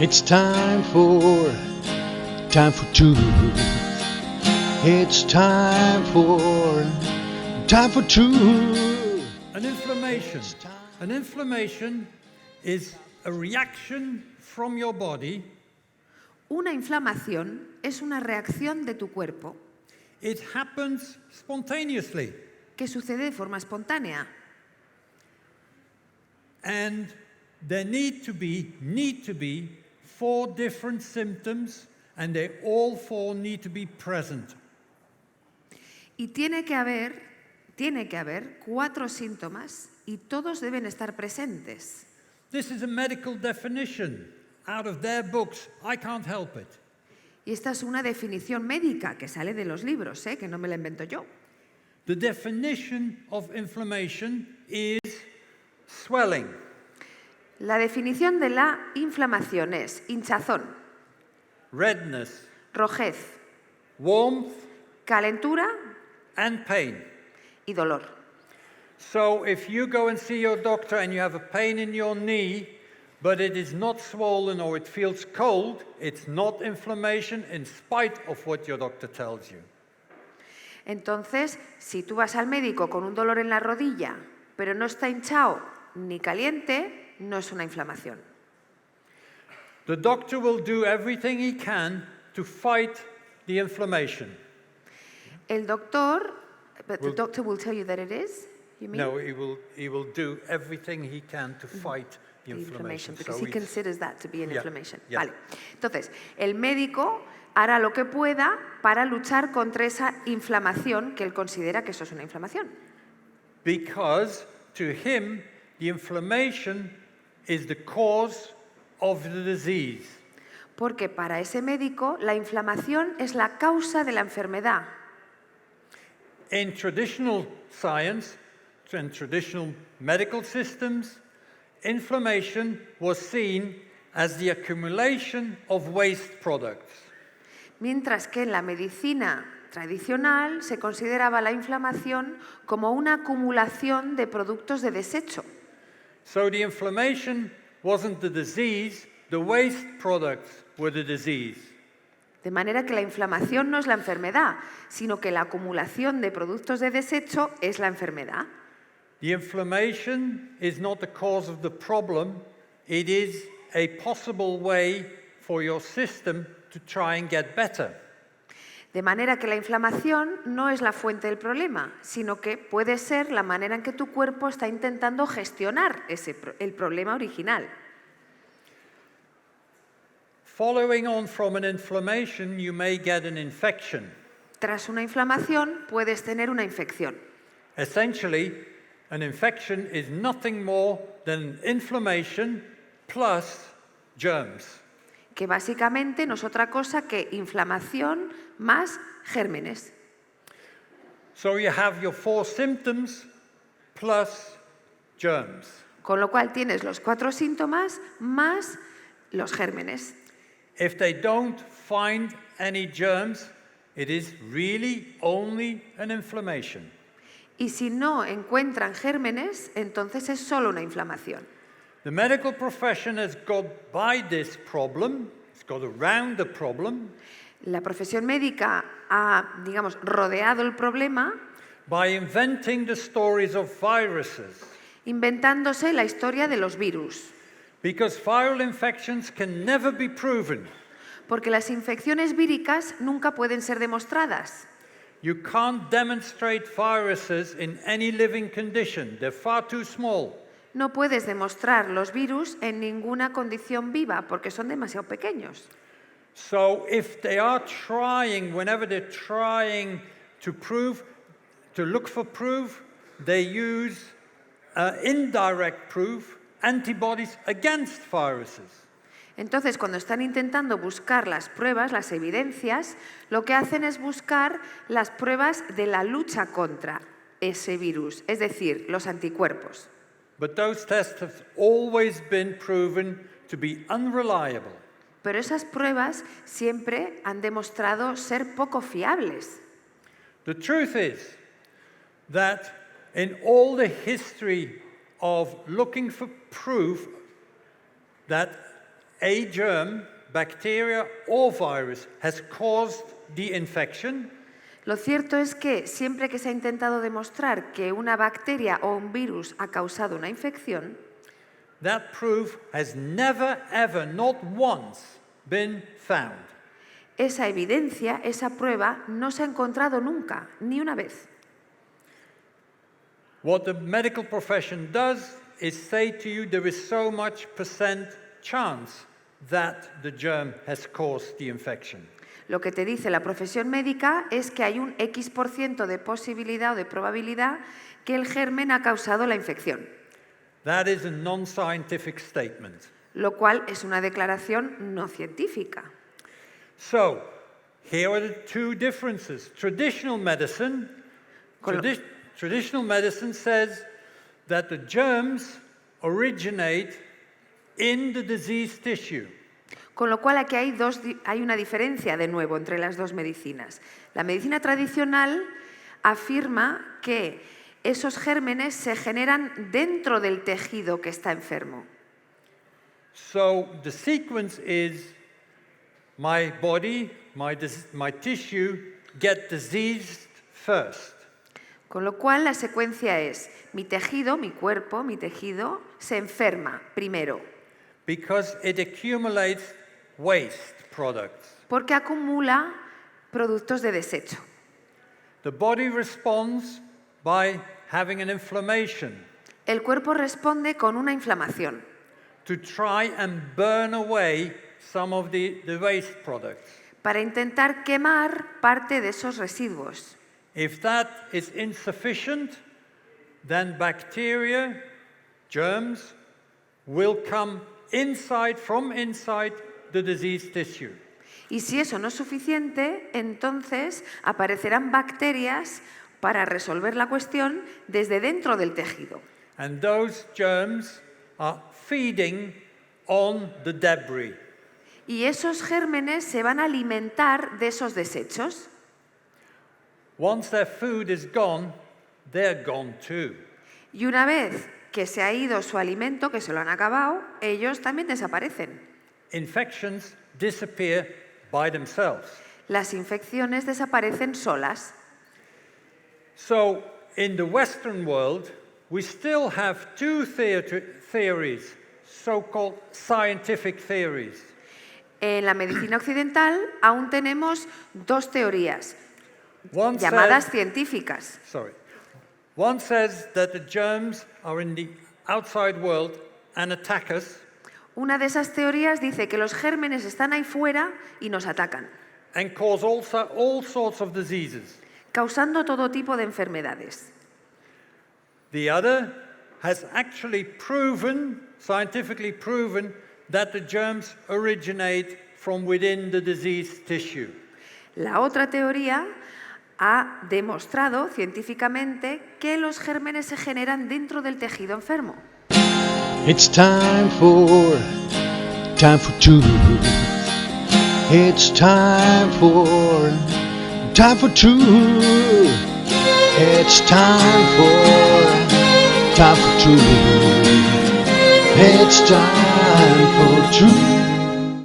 It's time for truth. It's time for truth. An inflammation is a reaction from your body. Una inflamación es una reacción de tu cuerpo It happens spontaneously. que sucede de forma espontánea. And there need to be 4 different symptoms, and they all 4 need to be present. Y tiene que haber 4 síntomas y todos deben estar presentes. This is a medical definition out of their books. I can't help it. Y esta es una definición médica que sale de los libros, que no me la invento yo. The definition of inflammation is swelling, La definición de la inflamación es hinchazón, redness, rojez, warmth, calentura and pain. y dolor. So if you go and see your doctor and you have a pain in your knee, but it is not swollen or it feels cold, it's not inflammation in spite of what your doctor tells you. Entonces, si tú vas al médico con un dolor en la rodilla, pero no está hinchado ni caliente, no es una inflamación. The doctor will do everything he can to fight the inflammation. The doctor will tell you that it is, you mean? No, he will do everything he can to fight the inflammation. Because So he considers that to be an inflammation. yeah. Vale. Entonces, el médico hará lo que pueda para luchar contra esa inflamación que él considera que eso es una inflamación. Because to him, the inflammation is the cause of the disease. Porque para ese médico la inflamación es la causa de la enfermedad. In traditional science and traditional medical systems, inflammation was seen as the accumulation of waste products. Mientras que en la medicina tradicional se consideraba la inflamación como una acumulación de productos de desecho. So the inflammation wasn't the disease, the waste products were the disease. De manera que la inflamación no es la enfermedad, sino que la acumulación de productos de desecho es la enfermedad. The inflammation is not the cause of the problem, it is a possible way for your system to try and get better. De manera que la inflamación no es la fuente del problema, sino que puede ser la manera en que tu cuerpo está intentando gestionar el problema original. Following on from an inflammation, you may get an infection. Tras una inflamación puedes tener una infección. Essentially, an infection is nothing more than inflammation plus germs. Que básicamente no es otra cosa que inflamación más gérmenes. So you have your 4 symptoms plus germs. Con lo cual tienes los 4 síntomas más los gérmenes. If they don't find any germs, it is really only an inflammation. Y si no encuentran gérmenes, entonces es solo una inflamación. The medical profession has got by this problem, it's got around the problem, La profesión médica ha, rodeado el problema by inventing the stories of viruses. inventándose la historia de los virus. Because viral infections can never be proven. Porque las infecciones víricas nunca pueden ser demostradas. You can't demonstrate viruses in any living condition. They're far too small. No puedes demostrar los virus en ninguna condición viva porque son demasiado pequeños. So if they are trying, whenever they're trying to look for proof, they use indirect proof, antibodies against viruses. Entonces, cuando están intentando buscar las pruebas, las evidencias, lo que hacen es buscar las pruebas de la lucha contra ese virus, es decir, los anticuerpos. But those tests have always been proven to be unreliable. Pero esas pruebas siempre han demostrado ser poco fiables. The truth is that in all the history of looking for proof that a germ, bacteria or virus has caused the infection, Lo cierto es que siempre que se ha intentado demostrar que una bacteria o un virus ha causado una infección, that proof has never, ever, not once been found. esa evidencia, esa prueba, no se ha encontrado nunca, ni una vez. What the medical profession does is say to you there is so much % chance that the germ has caused the infection. Lo que te dice la profesión médica es que hay un X% de posibilidad o de probabilidad que el germen ha causado la infección, That is a non-scientific statement. lo cual es una declaración no científica. So, here are the two differences. Traditional medicine says that the germs originate in the diseased tissue. Con lo cual aquí hay una diferencia de nuevo entre las dos medicinas. La medicina tradicional afirma que esos gérmenes se generan dentro del tejido que está enfermo. So the sequence is my body, my tissue get diseased first. Con lo cual la secuencia es mi tejido, mi cuerpo, mi tejido se enferma primero. Because it accumulates waste products. Porque acumula productos de desecho. The body responds by having an inflammation El cuerpo responde con una inflamación to try and burn away some of the waste products. para intentar quemar parte de esos residuos. If that is insufficient, then bacteria, germs, will come from inside the diseased tissue. Y si eso no es suficiente, entonces aparecerán bacterias para resolver la cuestión desde dentro del tejido. And those germs are feeding on the debris. Y esos gérmenes se van a alimentar de esos desechos. Once their food is gone, they're gone too. Y una vez que se ha ido su alimento, que se lo han acabado, ellos también desaparecen. Infections disappear by themselves. Las infecciones desaparecen solas. So, in the Western world, we still have two theories, so-called scientific theories. En la medicina occidental aún tenemos dos teorías One llamadas says, científicas. One says that the germs are in the outside world and attack us. Una de esas teorías dice que los gérmenes están ahí fuera y nos atacan, And cause all sorts of diseases. causando todo tipo de enfermedades. The other has actually scientifically proven, that the germs originate from within the diseased tissue. La otra teoría ha demostrado científicamente que los gérmenes se generan dentro del tejido enfermo. It's time for two. It's time for two. It's time for two. It's time for two.